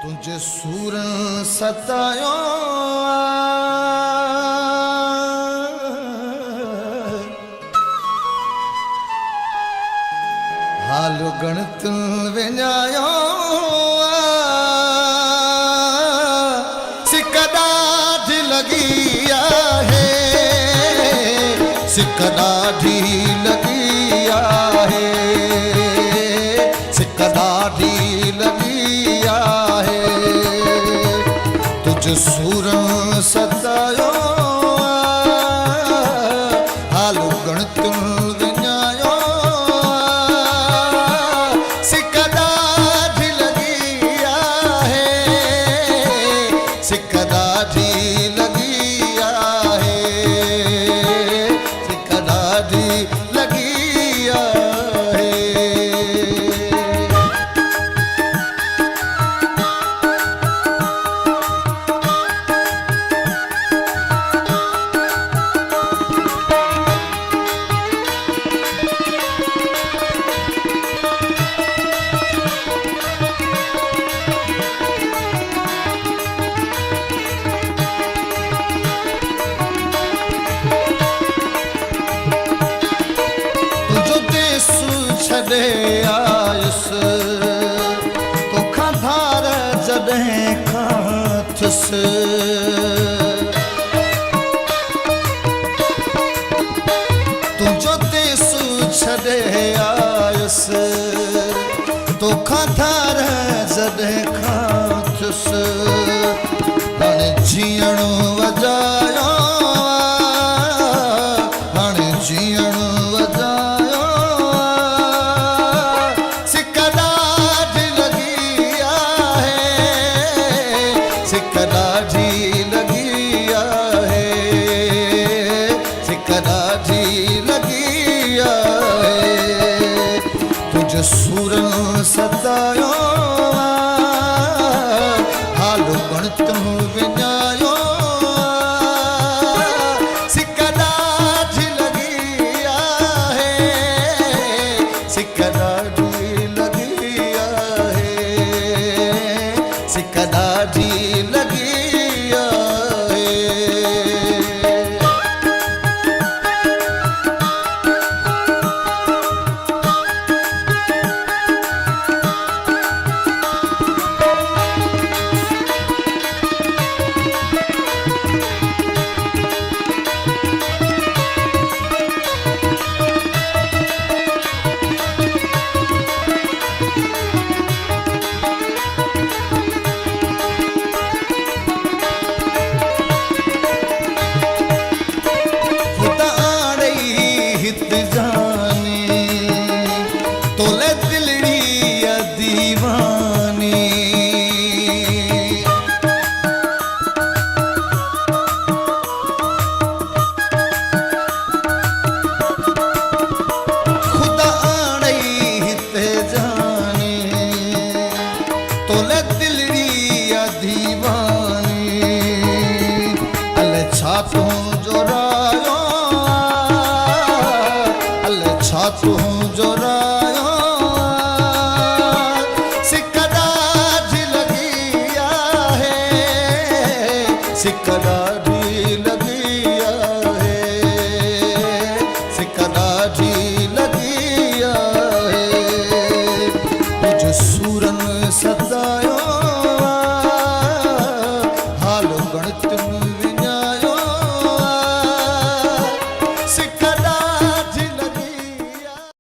तुझे सूर सतायो हाल गणत विञायो सिक ॾाढी लगी आहे सिक ॾाढी लगी आहे सिक ॾाढी लगी आहे तुझ सूर सतायो हाल गणत विञायो सिक ॾाढी लगी आहे सिक ॾाढी लगी आहे सिक ॾाढी लगी आहे छॾे आयुस तोखां धार जॾहिं खां थियुसि तुंहिंजो देसु छॾे आयुस तोखां धार जॾहिं खां थियुसि हाणे जीअण वॼायो हाणे जीअण सिक ॾाढी लगी आहे सिक ॾाढी लगी आहे तुझ सूर सतायो हाल गणत विञायो सिक ॾाढी लगी आहे सिक ॾाढी लगी आहे सिक ॾाढी तोले दिलड़ी दीवानी खुदा आड़ई हिते जानी तोले दिलड़ी दीवानी अले छा तूं जोरायो अले छा तूं जोरायो सिक ॾाढी